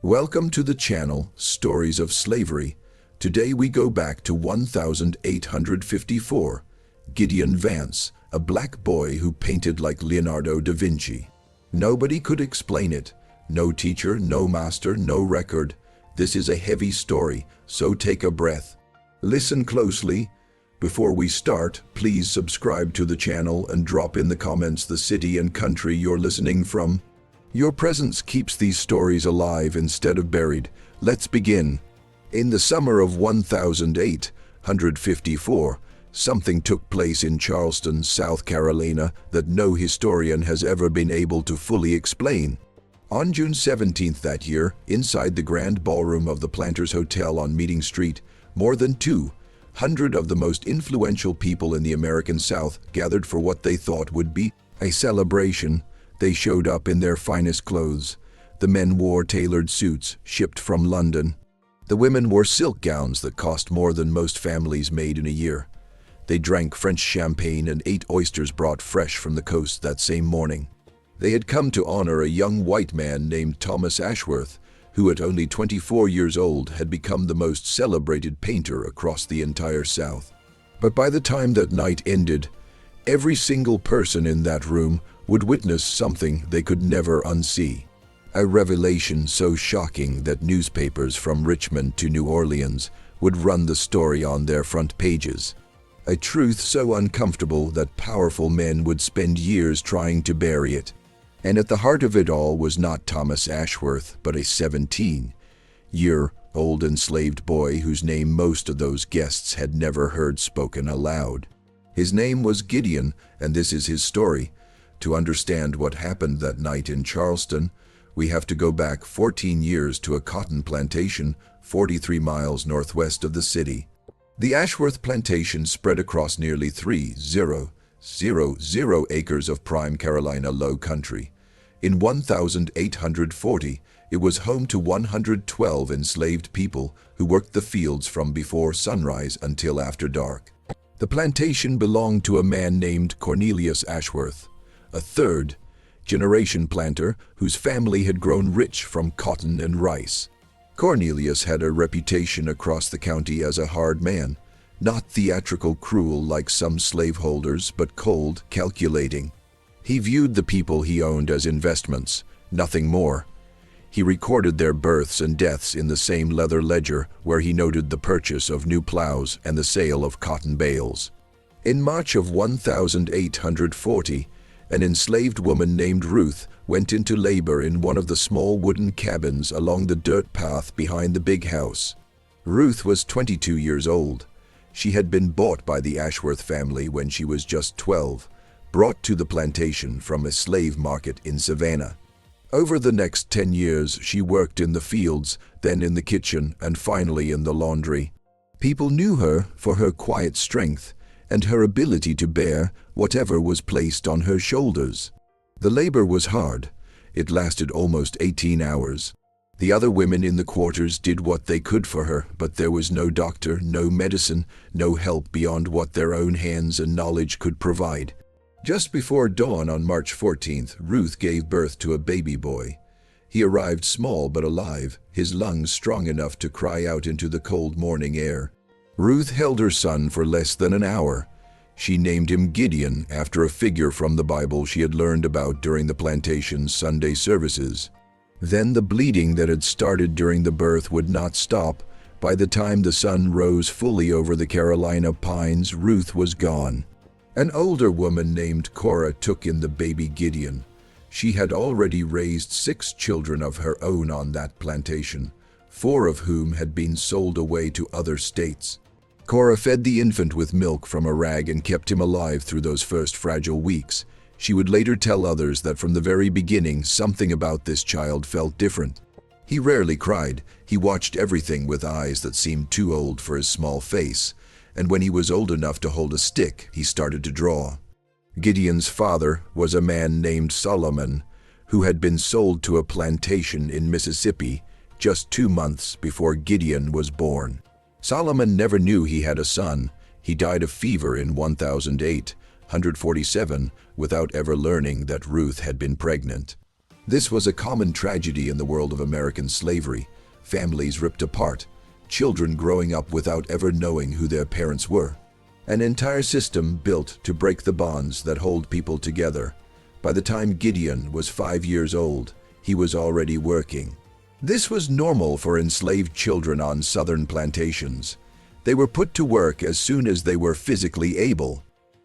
Welcome to the channel, Stories of Slavery. Today we go back to 1854. Gideon Vance, a black boy who painted like Leonardo da Vinci. Nobody could explain it. No teacher, no master, no record. This is a heavy story, so take a breath. Listen closely. Before we start, please subscribe to the channel and drop in the comments the city and country you're listening from. Your presence keeps these stories alive instead of buried. Let's begin. In the summer of 1854, something took place in Charleston, South Carolina, that no historian has ever been able to fully explain. On June 17th that year, inside the grand ballroom of the Planters Hotel on Meeting Street, more than 200 of the most influential people in the American South gathered for what they thought would be a celebration. They showed up in their finest clothes. The men wore tailored suits shipped from London. The women wore silk gowns that cost more than most families made in a year. They drank French champagne and ate oysters brought fresh from the coast that same morning. They had come to honor a young white man named Thomas Ashworth, who at only 24 years old had become the most celebrated painter across the entire South. But by the time that night ended, every single person in that room would witness something they could never unsee. A revelation so shocking that newspapers from Richmond to New Orleans would run the story on their front pages. A truth so uncomfortable that powerful men would spend years trying to bury it. And at the heart of it all was not Thomas Ashworth, but a 17-year-old enslaved boy whose name most of those guests had never heard spoken aloud. His name was Gideon, and this is his story. To understand what happened that night in Charleston, we have to go back 14 years to a cotton plantation 43 miles northwest of the city. The Ashworth plantation spread across nearly 3,000 acres of prime Carolina low country. In 1840, it was home to 112 enslaved people who worked the fields from before sunrise until after dark. The plantation belonged to a man named Cornelius Ashworth, a third-generation planter whose family had grown rich from cotton and rice. Cornelius had a reputation across the county as a hard man, not theatrical cruel like some slaveholders, but cold, calculating. He viewed the people he owned as investments, nothing more. He recorded their births and deaths in the same leather ledger where he noted the purchase of new plows and the sale of cotton bales. In March of 1840, an enslaved woman named Ruth went into labor in one of the small wooden cabins along the dirt path behind the big house. Ruth was 22 years old. She had been bought by the Ashworth family when she was just 12, brought to the plantation from a slave market in Savannah. Over the next 10 years, she worked in the fields, then in the kitchen, and finally in the laundry. People knew her for her quiet strength and her ability to bear whatever was placed on her shoulders. The labor was hard. It lasted almost 18 hours. The other women in the quarters did what they could for her, but there was no doctor, no medicine, no help beyond what their own hands and knowledge could provide. Just before dawn on March 14th, Ruth gave birth to a baby boy. He arrived small but alive, his lungs strong enough to cry out into the cold morning air. Ruth held her son for less than an hour. She named him Gideon after a figure from the Bible she had learned about during the plantation's Sunday services. Then the bleeding that had started during the birth would not stop. By the time the sun rose fully over the Carolina pines, Ruth was gone. An older woman named Cora took in the baby Gideon. She had already raised 6 children of her own on that plantation, 4 of whom had been sold away to other states. Cora fed the infant with milk from a rag and kept him alive through those first fragile weeks. She would later tell others that from the very beginning, something about this child felt different. He rarely cried. He watched everything with eyes that seemed too old for his small face. And when he was old enough to hold a stick, he started to draw. Gideon's father was a man named Solomon, who had been sold to a plantation in Mississippi just 2 months before Gideon was born. Solomon never knew he had a son. He died of fever in 1847 without ever learning that Ruth had been pregnant. This was a common tragedy in the world of American slavery. Families ripped apart, children growing up without ever knowing who their parents were. An entire system built to break the bonds that hold people together. By the time Gideon was 5 years old, he was already working. This was normal for enslaved children on southern plantations. They were put to work as soon as they were physically able.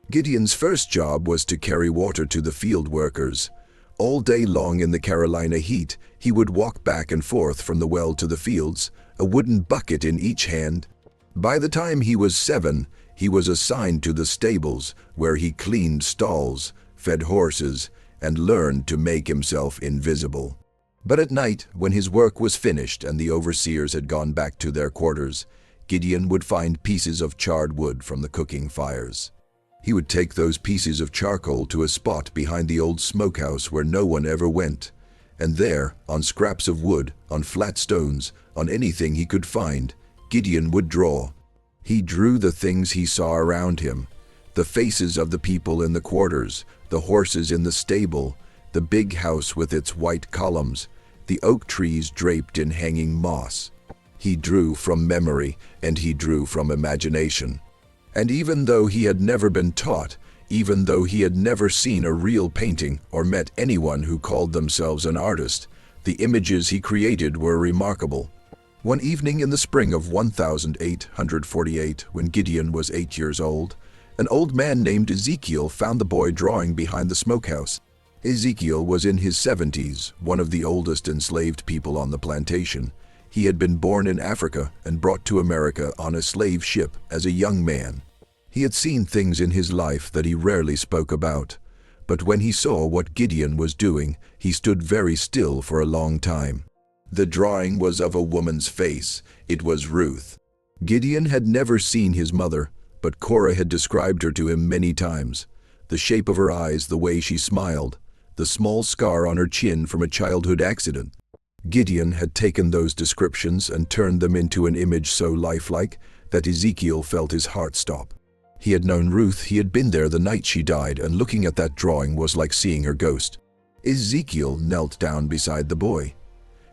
Gideon's first job was to carry water to the field workers. All day long in the Carolina heat, he would walk back and forth from the well to the fields, a wooden bucket in each hand. By the time he was 7, he was assigned to the stables, where he cleaned stalls, fed horses, and learned to make himself invisible. But at night, when his work was finished and the overseers had gone back to their quarters, Gideon would find pieces of charred wood from the cooking fires. He would take those pieces of charcoal to a spot behind the old smokehouse where no one ever went, and there, on scraps of wood, on flat stones, on anything he could find, Gideon would draw. He drew the things he saw around him, the faces of the people in the quarters, the horses in the stable, the big house with its white columns, the oak trees draped in hanging moss. He drew from memory, and he drew from imagination. And even though he had never been taught, even though he had never seen a real painting or met anyone who called themselves an artist, the images he created were remarkable. One evening in the spring of 1848, when Gideon was 8 years old, an old man named Ezekiel found the boy drawing behind the smokehouse. Ezekiel was in his 70s, one of the oldest enslaved people on the plantation. He had been born in Africa and brought to America on a slave ship as a young man. He had seen things in his life that he rarely spoke about. But when he saw what Gideon was doing, he stood very still for a long time. The drawing was of a woman's face. It was Ruth. Gideon had never seen his mother, but Cora had described her to him many times. The shape of her eyes, the way she smiled, the small scar on her chin from a childhood accident. Gideon had taken those descriptions and turned them into an image so lifelike that Ezekiel felt his heart stop. He had known Ruth, he had been there the night she died, and looking at that drawing was like seeing her ghost. Ezekiel knelt down beside the boy.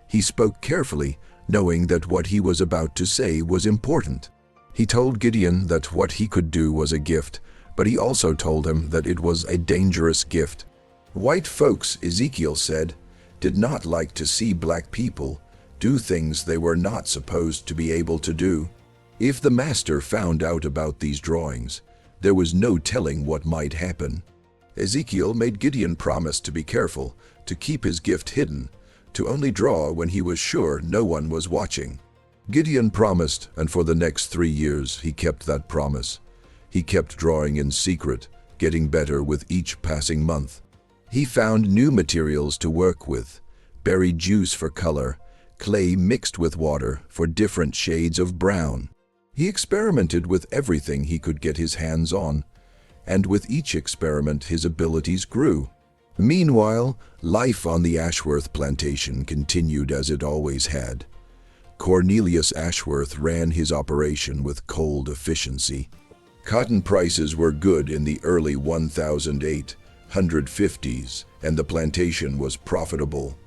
He spoke carefully, knowing that what he was about to say was important. He told Gideon that what he could do was a gift, but he also told him that it was a dangerous gift. White folks, Ezekiel said, did not like to see black people do things they were not supposed to be able to do. If the master found out about these drawings, there was no telling what might happen. Ezekiel made Gideon promise to be careful, to keep his gift hidden, to only draw when he was sure no one was watching. Gideon promised, and for the next 3 years he kept that promise. He kept drawing in secret, getting better with each passing month. He found new materials to work with, berry juice for color, clay mixed with water for different shades of brown. He experimented with everything he could get his hands on, and with each experiment his abilities grew. Meanwhile, life on the Ashworth plantation continued as it always had. Cornelius Ashworth ran his operation with cold efficiency. Cotton prices were good in the early 1850s, and the plantation was profitable.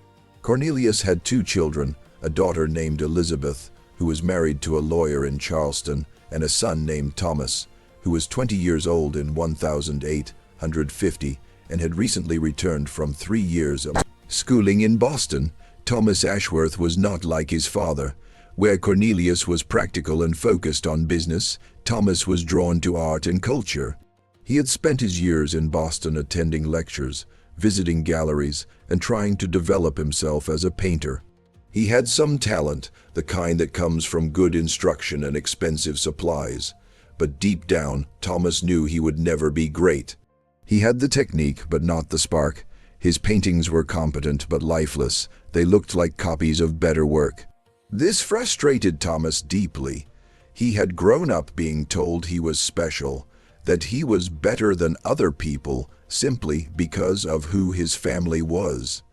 Cornelius had 2 children, a daughter named Elizabeth, who was married to a lawyer in Charleston, and a son named Thomas, who was 20 years old in 1850 and had recently returned from 3 years of schooling in Boston. Thomas Ashworth was not like his father. Where Cornelius was practical and focused on business, Thomas was drawn to art and culture. He had spent his years in Boston attending lectures, visiting galleries, and trying to develop himself as a painter. He had some talent, the kind that comes from good instruction and expensive supplies. But deep down, Thomas knew he would never be great. He had the technique, but not the spark. His paintings were competent but lifeless. They looked like copies of better work. This frustrated Thomas deeply. He had grown up being told he was special, that he was better than other people simply because of who his family was.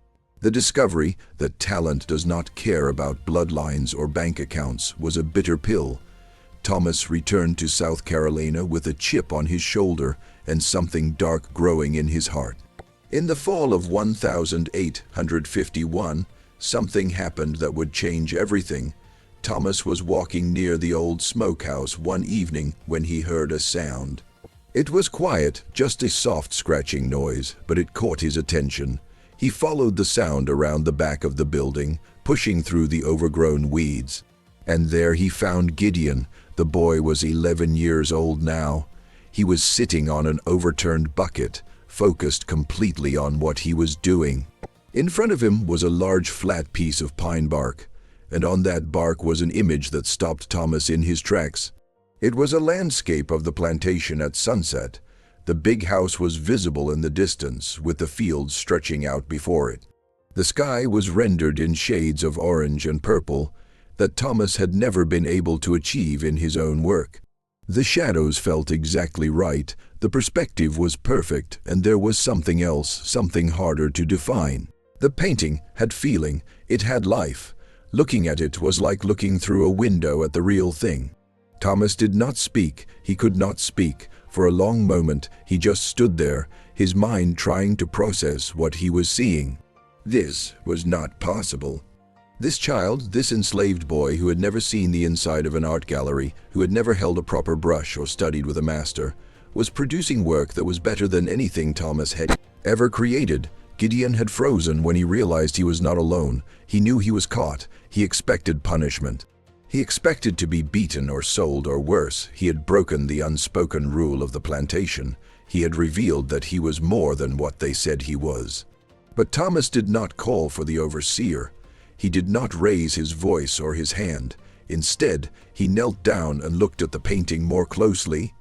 The discovery that talent does not care about bloodlines or bank accounts was a bitter pill. Thomas returned to South Carolina with a chip on his shoulder and something dark growing in his heart. In the fall of 1851, something happened that would change everything. Thomas was walking near the old smokehouse one evening when he heard a sound. It was quiet, just a soft scratching noise, but it caught his attention. He followed the sound around the back of the building, pushing through the overgrown weeds. And there he found Gideon. The boy was 11 years old now. He was sitting on an overturned bucket, focused completely on what he was doing. In front of him was a large flat piece of pine bark, and on that bark was an image that stopped Thomas in his tracks. It was a landscape of the plantation at sunset. The big house was visible in the distance, with the fields stretching out before it. The sky was rendered in shades of orange and purple that Thomas had never been able to achieve in his own work. The shadows felt exactly right, the perspective was perfect, and there was something else, something harder to define. The painting had feeling, it had life. Looking at it was like looking through a window at the real thing. Thomas did not speak, he could not speak. For a long moment, he just stood there, his mind trying to process what he was seeing. This was not possible. This child, this enslaved boy who had never seen the inside of an art gallery, who had never held a proper brush or studied with a master, was producing work that was better than anything Thomas had ever created. Gideon had frozen when he realized he was not alone. He knew he was caught. He expected punishment. He expected to be beaten or sold, or worse. He had broken the unspoken rule of the plantation. He had revealed that he was more than what they said he was. But Thomas did not call for the overseer. He did not raise his voice or his hand. Instead, he knelt down and looked at the painting more closely.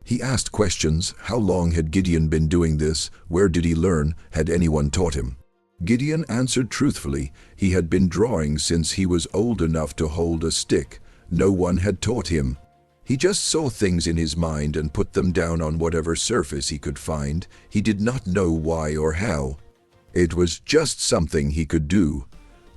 He asked questions. How long had Gideon been doing this? Where did he learn? Had anyone taught him? Gideon answered truthfully. He had been drawing since he was old enough to hold a stick. No one had taught him. He just saw things in his mind and put them down on whatever surface he could find. He did not know why or how. It was just something he could do.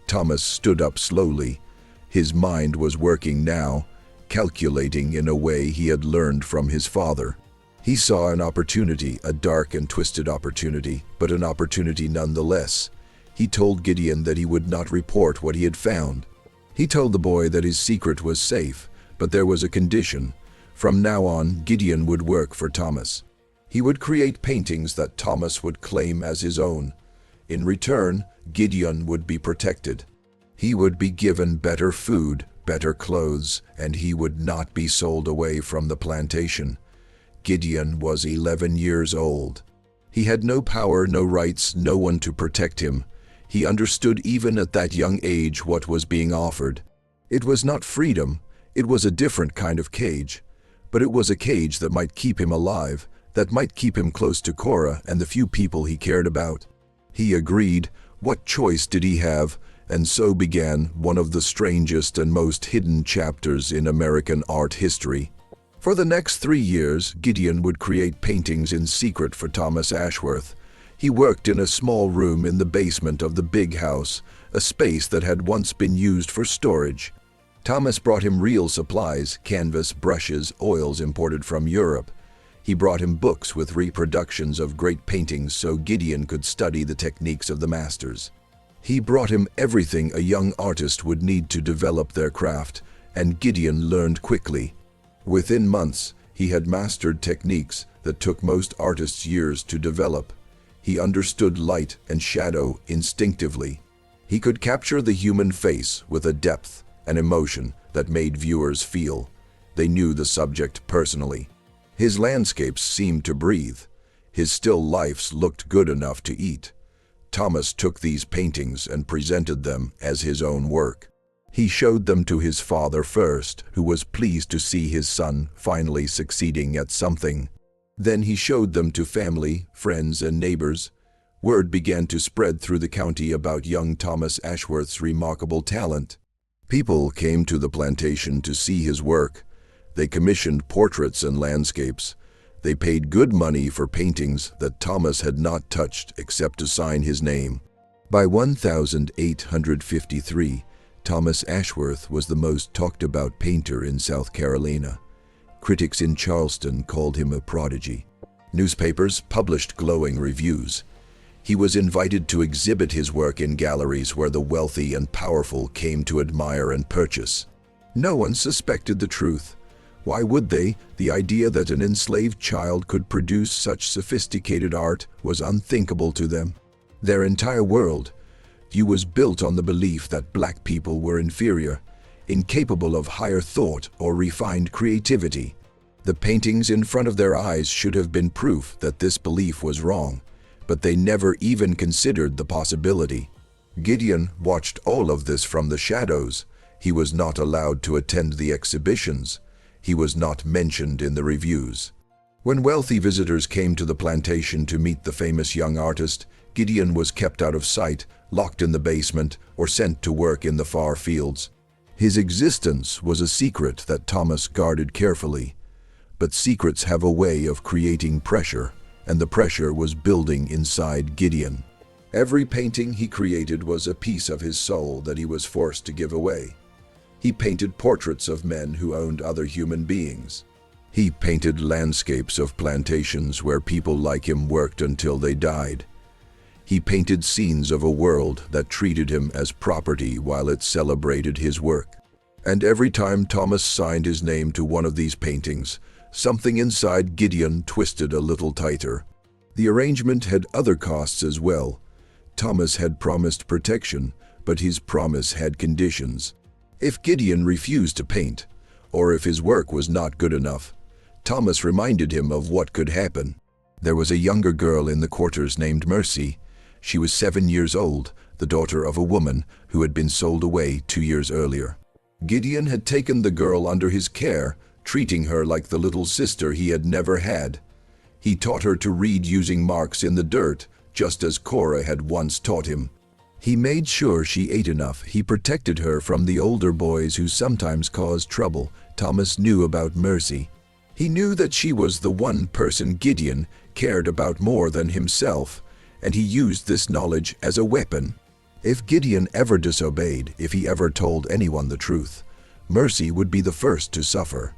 Thomas stood up slowly. His mind was working now, calculating in a way he had learned from his father. He saw an opportunity, a dark and twisted opportunity, but an opportunity nonetheless. He told Gideon that he would not report what he had found. He told the boy that his secret was safe, but there was a condition. From now on, Gideon would work for Thomas. He would create paintings that Thomas would claim as his own. In return, Gideon would be protected. He would be given better food, better clothes, and he would not be sold away from the plantation. Gideon was 11 years old. He had no power, no rights, no one to protect him. He understood even at that young age what was being offered. It was not freedom, it was a different kind of cage. But it was a cage that might keep him alive, that might keep him close to Cora and the few people he cared about. He agreed. What choice did he have? And so began one of the strangest and most hidden chapters in American art history. For the next 3 years, Gideon would create paintings in secret for Thomas Ashworth. He worked in a small room in the basement of the big house, a space that had once been used for storage. Thomas brought him real supplies, canvas, brushes, oils imported from Europe. He brought him books with reproductions of great paintings so Gideon could study the techniques of the masters. He brought him everything a young artist would need to develop their craft, and Gideon learned quickly. Within months, he had mastered techniques that took most artists years to develop. He understood light and shadow instinctively. He could capture the human face with a depth and emotion that made viewers feel. They knew the subject personally. His landscapes seemed to breathe. His still lifes looked good enough to eat. Thomas took these paintings and presented them as his own work. He showed them to his father first, who was pleased to see his son finally succeeding at something. Then he showed them to family, friends, and neighbors. Word began to spread through the county about young Thomas Ashworth's remarkable talent. People came to the plantation to see his work. They commissioned portraits and landscapes. They paid good money for paintings that Thomas had not touched except to sign his name. By 1853, Thomas Ashworth was the most talked about painter in South Carolina. Critics in Charleston called him a prodigy. Newspapers published glowing reviews. He was invited to exhibit his work in galleries where the wealthy and powerful came to admire and purchase. No one suspected the truth. Why would they? The idea that an enslaved child could produce such sophisticated art was unthinkable to them. Their entire world view was built on the belief that black people were inferior, incapable of higher thought or refined creativity. The paintings in front of their eyes should have been proof that this belief was wrong, but they never even considered the possibility. Gideon watched all of this from the shadows. He was not allowed to attend the exhibitions. He was not mentioned in the reviews. When wealthy visitors came to the plantation to meet the famous young artist, Gideon was kept out of sight, locked in the basement, or sent to work in the far fields. His existence was a secret that Thomas guarded carefully. But secrets have a way of creating pressure, and the pressure was building inside Gideon. Every painting he created was a piece of his soul that he was forced to give away. He painted portraits of men who owned other human beings. He painted landscapes of plantations where people like him worked until they died. He painted scenes of a world that treated him as property while it celebrated his work. And every time Thomas signed his name to one of these paintings, something inside Gideon twisted a little tighter. The arrangement had other costs as well. Thomas had promised protection, but his promise had conditions. If Gideon refused to paint, or if his work was not good enough, Thomas reminded him of what could happen. There was a younger girl in the quarters named Mercy. She was 7 years old, the daughter of a woman who had been sold away 2 years earlier. Gideon had taken the girl under his care, treating her like the little sister he had never had. He taught her to read using marks in the dirt, just as Cora had once taught him. He made sure she ate enough. He protected her from the older boys who sometimes caused trouble. Thomas knew about Mercy. He knew that she was the one person Gideon cared about more than himself, and he used this knowledge as a weapon. If Gideon ever disobeyed, if he ever told anyone the truth, Mercy would be the first to suffer.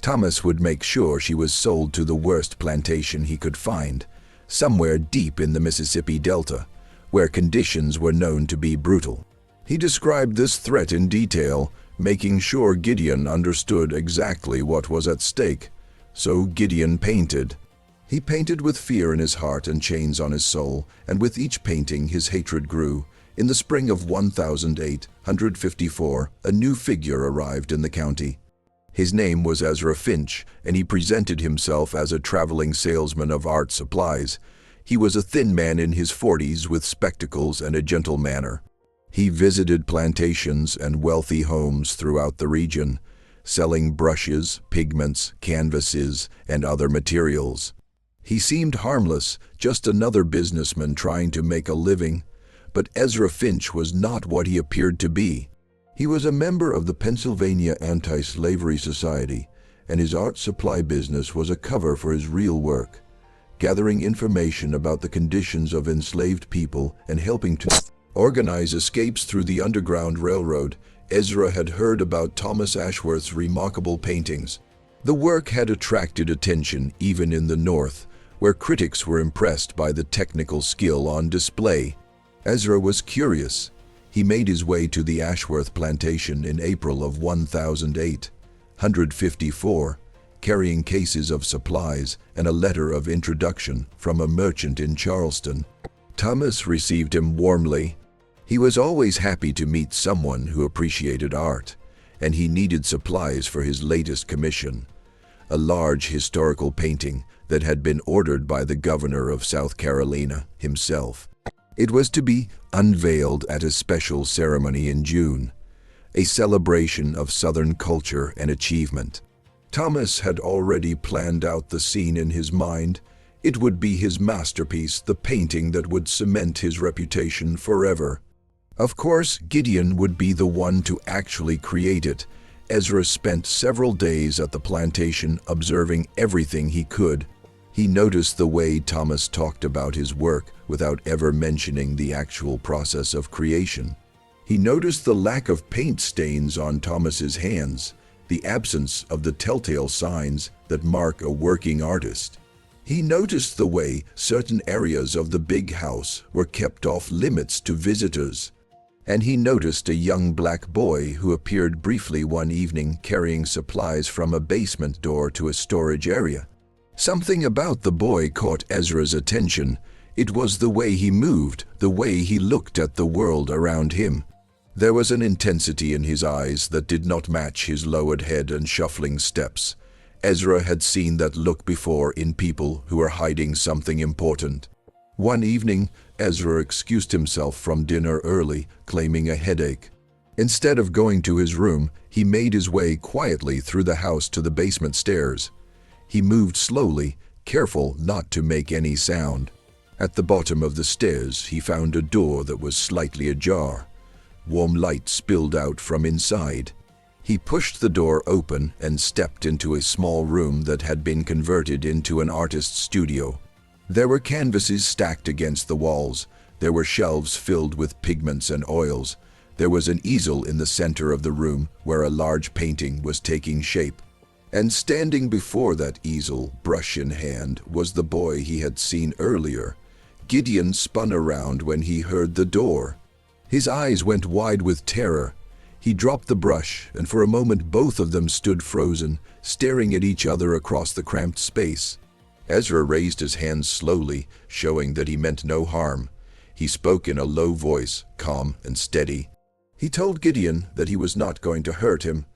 Thomas would make sure she was sold to the worst plantation he could find, somewhere deep in the Mississippi Delta, where conditions were known to be brutal. He described this threat in detail, making sure Gideon understood exactly what was at stake. So Gideon painted. He painted with fear in his heart and chains on his soul, and with each painting his hatred grew. In the spring of 1854, a new figure arrived in the county. His name was Ezra Finch, and he presented himself as a traveling salesman of art supplies. He was a thin man in his 40s with spectacles and a gentle manner. He visited plantations and wealthy homes throughout the region, selling brushes, pigments, canvases, and other materials. He seemed harmless, just another businessman trying to make a living. But Ezra Finch was not what he appeared to be. He was a member of the Pennsylvania Anti-Slavery Society, and his art supply business was a cover for his real work, gathering information about the conditions of enslaved people and helping to organize escapes through the Underground Railroad. Ezra had heard about Thomas Ashworth's remarkable paintings. The work had attracted attention even in the North, where critics were impressed by the technical skill on display. Ezra was curious. He made his way to the Ashworth plantation in April of 1854, carrying cases of supplies and a letter of introduction from a merchant in Charleston. Thomas received him warmly. He was always happy to meet someone who appreciated art, and he needed supplies for his latest commission, a large historical painting that had been ordered by the governor of South Carolina himself. It was to be unveiled at a special ceremony in June, a celebration of Southern culture and achievement. Thomas had already planned out the scene in his mind. It would be his masterpiece, the painting that would cement his reputation forever. Of course, Gideon would be the one to actually create it. Ezra spent several days at the plantation observing everything he could. He noticed the way Thomas talked about his work without ever mentioning the actual process of creation. He noticed the lack of paint stains on Thomas's hands, the absence of the telltale signs that mark a working artist. He noticed the way certain areas of the big house were kept off limits to visitors. And he noticed a young black boy who appeared briefly one evening carrying supplies from a basement door to a storage area. Something about the boy caught Ezra's attention. It was the way he moved, the way he looked at the world around him. There was an intensity in his eyes that did not match his lowered head and shuffling steps. Ezra had seen that look before in people who were hiding something important. One evening, Ezra excused himself from dinner early, claiming a headache. Instead of going to his room, he made his way quietly through the house to the basement stairs. He moved slowly, careful not to make any sound. At the bottom of the stairs, he found a door that was slightly ajar. Warm light spilled out from inside. He pushed the door open and stepped into a small room that had been converted into an artist's studio. There were canvases stacked against the walls. There were shelves filled with pigments and oils. There was an easel in the center of the room where a large painting was taking shape. And standing before that easel, brush in hand, was the boy he had seen earlier. Gideon spun around when he heard the door. His eyes went wide with terror. He dropped the brush, and for a moment both of them stood frozen, staring at each other across the cramped space. Ezra raised his hands slowly, showing that he meant no harm. He spoke in a low voice, calm and steady. He told Gideon that he was not going to hurt him.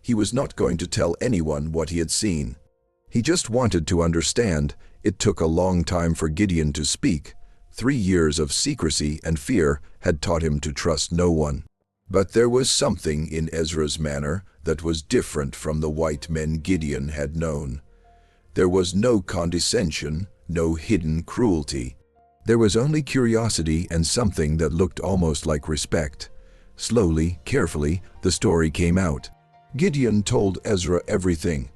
He was not going to tell anyone what he had seen. He just wanted to understand. It took a long time for Gideon to speak. 3 years of secrecy and fear had taught him to trust no one. But there was something in Ezra's manner that was different from the white men Gideon had known. There was no condescension, no hidden cruelty. There was only curiosity and something that looked almost like respect. Slowly, carefully, the story came out. Gideon told Ezra everything.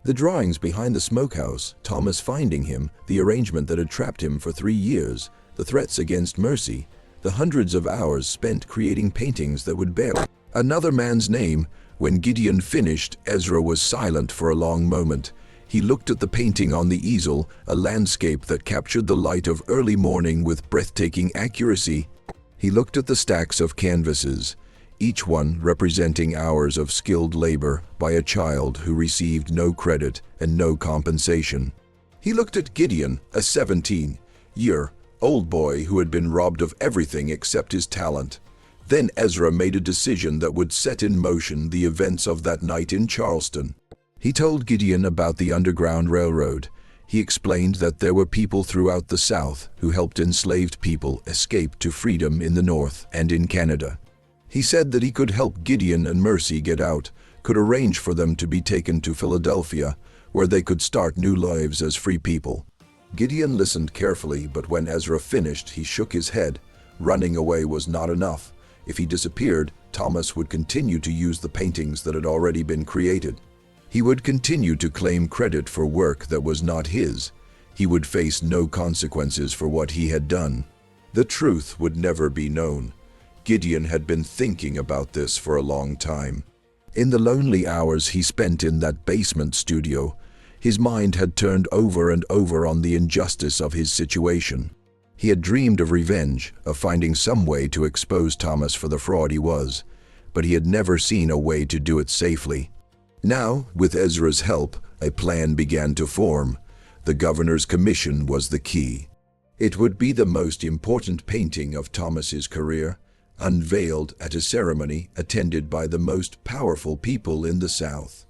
The drawings behind the smokehouse, Thomas finding him, the arrangement that had trapped him for 3 years, the threats against mercy, the hundreds of hours spent creating paintings that would bear another man's name. When Gideon finished, Ezra was silent for a long moment. He looked at the painting on the easel, a landscape that captured the light of early morning with breathtaking accuracy. He looked at the stacks of canvases, each one representing hours of skilled labor by a child who received no credit and no compensation. He looked at Gideon, a 17-year-old boy who had been robbed of everything except his talent. Then Ezra made a decision that would set in motion the events of that night in Charleston. He told Gideon about the Underground Railroad. He explained that there were people throughout the South who helped enslaved people escape to freedom in the North and in Canada. He said that he could help Gideon and Mercy get out, could arrange for them to be taken to Philadelphia, where they could start new lives as free people. Gideon listened carefully, but when Ezra finished, he shook his head. Running away was not enough. If he disappeared, Thomas would continue to use the paintings that had already been created. He would continue to claim credit for work that was not his. He would face no consequences for what he had done. The truth would never be known. Gideon had been thinking about this for a long time. In the lonely hours he spent in that basement studio, his mind had turned over and over on the injustice of his situation. He had dreamed of revenge, of finding some way to expose Thomas for the fraud he was, but he had never seen a way to do it safely. Now, with Ezra's help, a plan began to form. The governor's commission was the key. It would be the most important painting of Thomas's career, unveiled at a ceremony attended by the most powerful people in the South.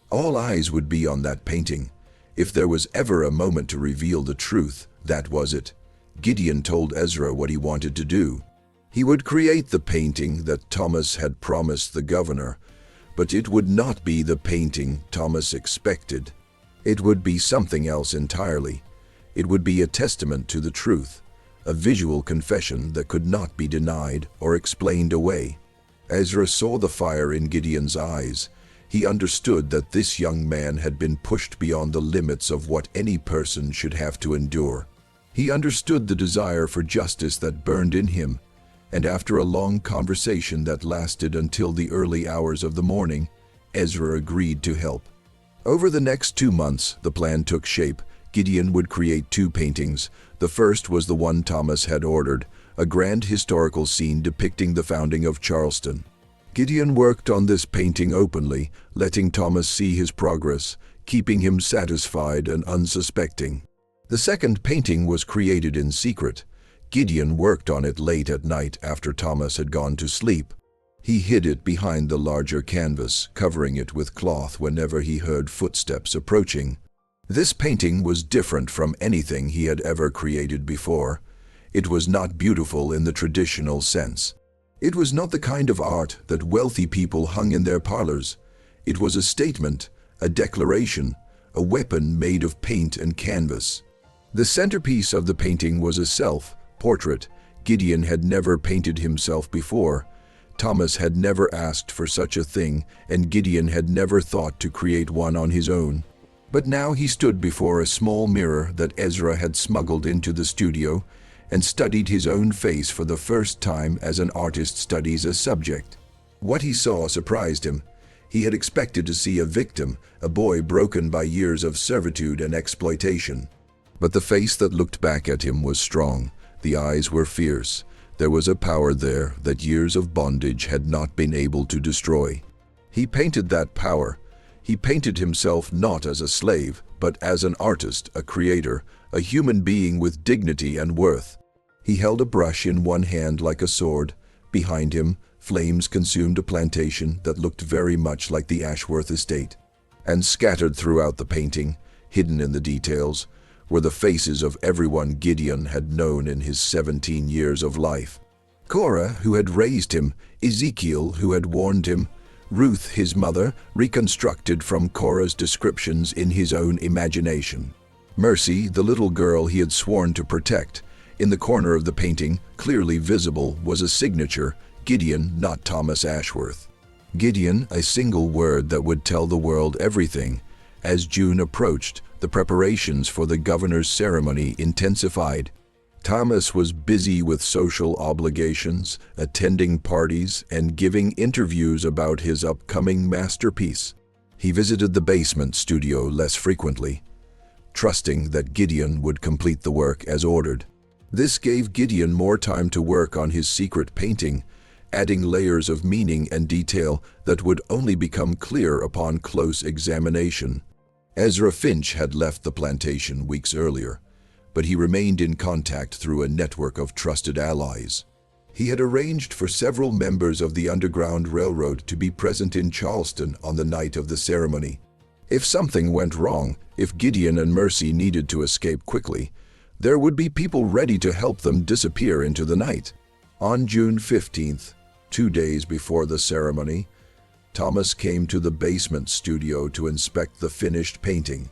All eyes would be on that painting. If there was ever a moment to reveal the truth, that was it. Gideon told Ezra what he wanted to do. He would create the painting that Thomas had promised the governor, but it would not be the painting Thomas expected. It would be something else entirely. It would be a testament to the truth, a visual confession that could not be denied or explained away. Ezra saw the fire in Gideon's eyes. He understood that this young man had been pushed beyond the limits of what any person should have to endure. He understood the desire for justice that burned in him, and after a long conversation that lasted until the early hours of the morning, Ezra agreed to help. Over the next 2 months, the plan took shape. Gideon would create two paintings. The first was the one Thomas had ordered, a grand historical scene depicting the founding of Charleston. Gideon worked on this painting openly, letting Thomas see his progress, keeping him satisfied and unsuspecting. The second painting was created in secret. Gideon worked on it late at night after Thomas had gone to sleep. He hid it behind the larger canvas, covering it with cloth whenever he heard footsteps approaching. This painting was different from anything he had ever created before. It was not beautiful in the traditional sense. It was not the kind of art that wealthy people hung in their parlors. It was a statement, a declaration, a weapon made of paint and canvas. The centerpiece of the painting was a self-portrait. Gideon had never painted himself before. Thomas had never asked for such a thing, and Gideon had never thought to create one on his own. But now he stood before a small mirror that Ezra had smuggled into the studio and studied his own face for the first time as an artist studies a subject. What he saw surprised him. He had expected to see a victim, a boy broken by years of servitude and exploitation. But the face that looked back at him was strong. The eyes were fierce. There was a power there that years of bondage had not been able to destroy. He painted that power. He painted himself not as a slave, but as an artist, a creator, a human being with dignity and worth. He held a brush in one hand like a sword. Behind him, flames consumed a plantation that looked very much like the Ashworth estate. And scattered throughout the painting, hidden in the details, were the faces of everyone Gideon had known in his 17 years of life. Korah, who had raised him, Ezekiel, who had warned him, Ruth, his mother, reconstructed from Korah's descriptions in his own imagination. Mercy, the little girl he had sworn to protect. In the corner of the painting, clearly visible, was a signature, Gideon, not Thomas Ashworth. Gideon, a single word that would tell the world everything. As June approached, the preparations for the governor's ceremony intensified. Thomas was busy with social obligations, attending parties, and giving interviews about his upcoming masterpiece. He visited the basement studio less frequently, trusting that Gideon would complete the work as ordered. This gave Gideon more time to work on his secret painting, adding layers of meaning and detail that would only become clear upon close examination. Ezra Finch had left the plantation weeks earlier, but he remained in contact through a network of trusted allies. He had arranged for several members of the Underground Railroad to be present in Charleston on the night of the ceremony. If something went wrong, if Gideon and Mercy needed to escape quickly, there would be people ready to help them disappear into the night. On June 15th, 2 days before the ceremony, Thomas came to the basement studio to inspect the finished painting.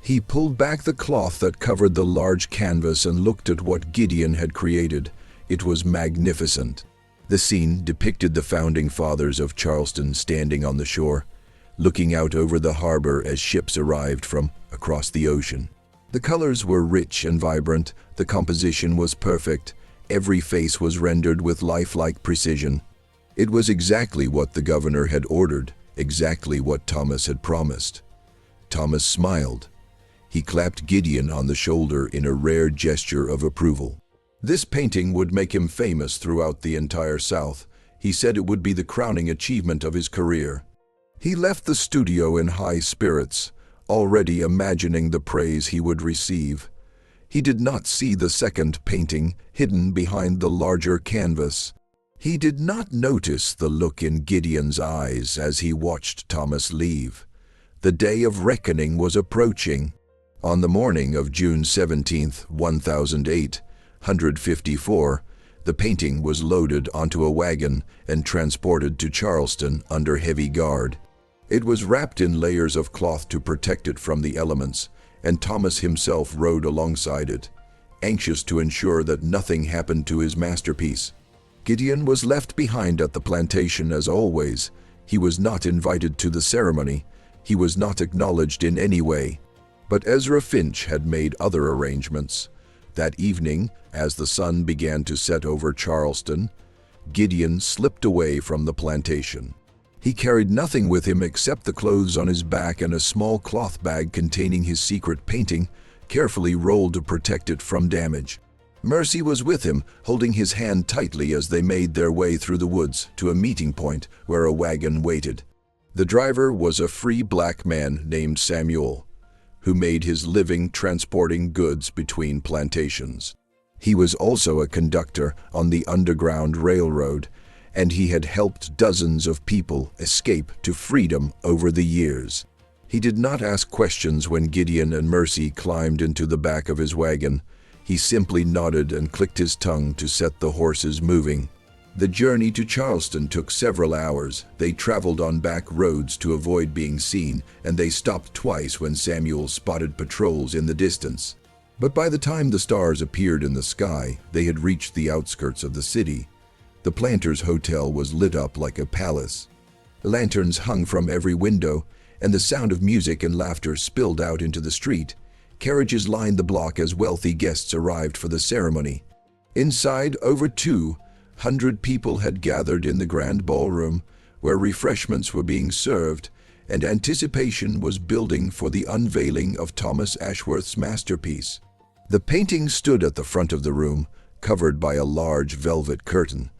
He pulled back the cloth that covered the large canvas and looked at what Gideon had created. It was magnificent. The scene depicted the founding fathers of Charleston standing on the shore, looking out over the harbor as ships arrived from across the ocean. The colors were rich and vibrant, the composition was perfect, every face was rendered with lifelike precision. It was exactly what the governor had ordered, exactly what Thomas had promised. Thomas smiled. He clapped Gideon on the shoulder in a rare gesture of approval. This painting would make him famous throughout the entire South. He said it would be the crowning achievement of his career. He left the studio in high spirits, already imagining the praise he would receive. He did not see the second painting hidden behind the larger canvas. He did not notice the look in Gideon's eyes as he watched Thomas leave. The day of reckoning was approaching. On the morning of June 17, 1854, the painting was loaded onto a wagon and transported to Charleston under heavy guard. It was wrapped in layers of cloth to protect it from the elements, and Thomas himself rode alongside it, anxious to ensure that nothing happened to his masterpiece. Gideon was left behind at the plantation as always. He was not invited to the ceremony. He was not acknowledged in any way. But Ezra Finch had made other arrangements. That evening, as the sun began to set over Charleston, Gideon slipped away from the plantation. He carried nothing with him except the clothes on his back and a small cloth bag containing his secret painting, carefully rolled to protect it from damage. Mercy was with him, holding his hand tightly as they made their way through the woods to a meeting point where a wagon waited. The driver was a free black man named Samuel, who made his living transporting goods between plantations. He was also a conductor on the Underground Railroad, and he had helped dozens of people escape to freedom over the years. He did not ask questions when Gideon and Mercy climbed into the back of his wagon. He simply nodded and clicked his tongue to set the horses moving. The journey to Charleston took several hours. They traveled on back roads to avoid being seen, and they stopped twice when Samuel spotted patrols in the distance. But by the time the stars appeared in the sky, they had reached the outskirts of the city. The Planters' Hotel was lit up like a palace. Lanterns hung from every window, and the sound of music and laughter spilled out into the street. Carriages lined the block as wealthy guests arrived for the ceremony. Inside, over 200 people had gathered in the grand ballroom, where refreshments were being served, and anticipation was building for the unveiling of Thomas Ashworth's masterpiece. The painting stood at the front of the room, covered by a large velvet curtain.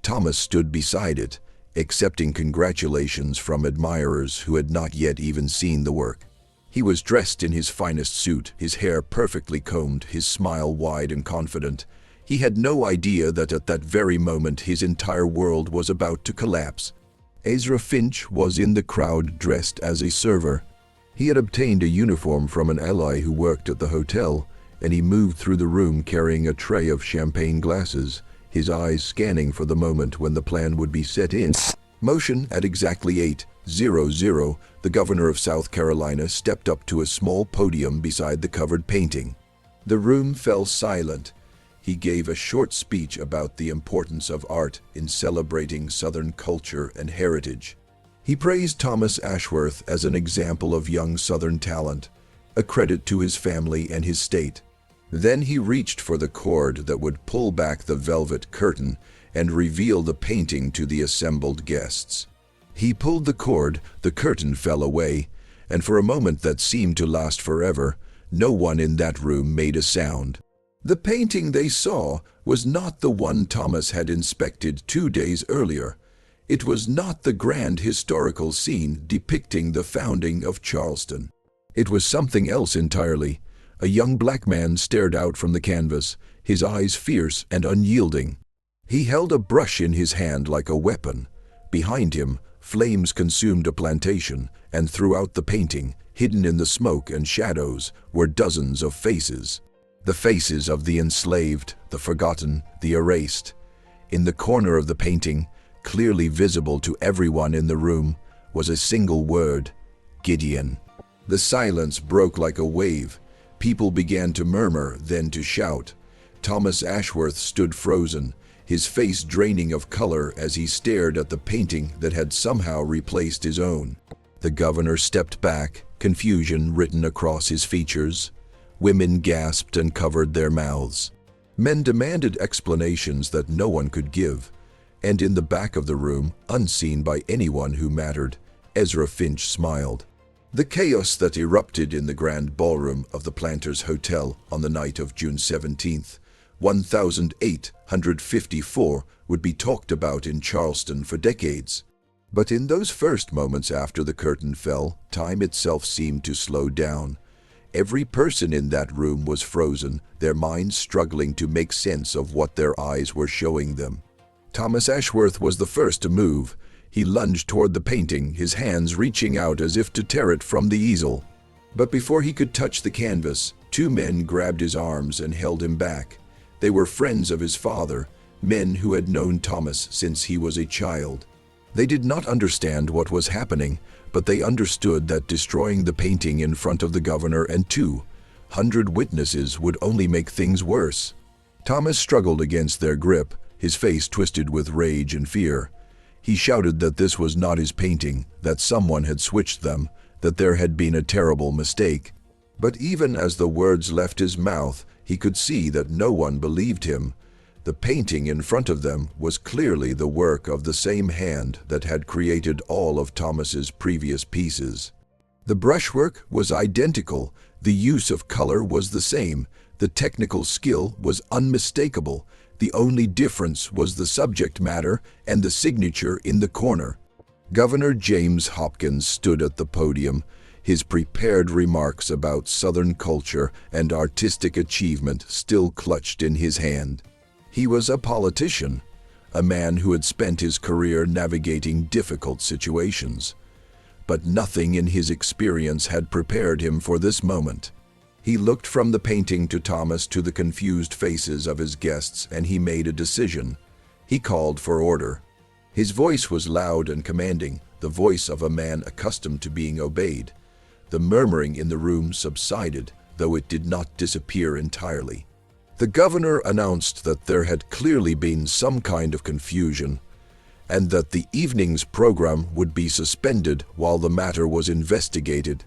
Thomas stood beside it, accepting congratulations from admirers who had not yet even seen the work. He was dressed in his finest suit, his hair perfectly combed, his smile wide and confident. He had no idea that at that very moment his entire world was about to collapse. Ezra Finch was in the crowd dressed as a server. He had obtained a uniform from an ally who worked at the hotel, and he moved through the room carrying a tray of champagne glasses, his eyes scanning for the moment when the plan would be set in motion. At exactly 8:00, the governor of South Carolina stepped up to a small podium beside the covered painting. The room fell silent. He gave a short speech about the importance of art in celebrating Southern culture and heritage. He praised Thomas Ashworth as an example of young Southern talent, a credit to his family and his state. Then he reached for the cord that would pull back the velvet curtain and reveal the painting to the assembled guests. He pulled the cord, the curtain fell away, and for a moment that seemed to last forever, no one in that room made a sound. The painting they saw was not the one Thomas had inspected 2 days earlier. It was not the grand historical scene depicting the founding of Charleston. It was something else entirely. A young black man stared out from the canvas, his eyes fierce and unyielding. He held a brush in his hand like a weapon. Behind him, flames consumed a plantation, and throughout the painting, hidden in the smoke and shadows, were dozens of faces. The faces of the enslaved, the forgotten, the erased. In the corner of the painting, clearly visible to everyone in the room, was a single word: Gideon. The silence broke like a wave. People began to murmur, then to shout. Thomas Ashworth stood frozen, his face draining of color as he stared at the painting that had somehow replaced his own. The governor stepped back, confusion written across his features. Women gasped and covered their mouths. Men demanded explanations that no one could give. And in the back of the room, unseen by anyone who mattered, Ezra Finch smiled. The chaos that erupted in the grand ballroom of the Planters' Hotel on the night of June 17th, 1854, would be talked about in Charleston for decades. But in those first moments after the curtain fell, time itself seemed to slow down. Every person in that room was frozen, their minds struggling to make sense of what their eyes were showing them. Thomas Ashworth was the first to move. He lunged toward the painting, his hands reaching out as if to tear it from the easel. But before he could touch the canvas, 2 men grabbed his arms and held him back. They were friends of his father, men who had known Thomas since he was a child. They did not understand what was happening, but they understood that destroying the painting in front of the governor and 200 witnesses would only make things worse. Thomas struggled against their grip, his face twisted with rage and fear. He shouted that this was not his painting, that someone had switched them, that there had been a terrible mistake. But even as the words left his mouth, he could see that no one believed him. The painting in front of them was clearly the work of the same hand that had created all of Thomas's previous pieces. The brushwork was identical, the use of color was the same, the technical skill was unmistakable. The only difference was the subject matter and the signature in the corner. Governor James Hopkins stood at the podium, his prepared remarks about Southern culture and artistic achievement still clutched in his hand. He was a politician, a man who had spent his career navigating difficult situations. But nothing in his experience had prepared him for this moment. He looked from the painting to Thomas to the confused faces of his guests, and he made a decision. He called for order. His voice was loud and commanding, the voice of a man accustomed to being obeyed. The murmuring in the room subsided, though it did not disappear entirely. The governor announced that there had clearly been some kind of confusion, and that the evening's program would be suspended while the matter was investigated.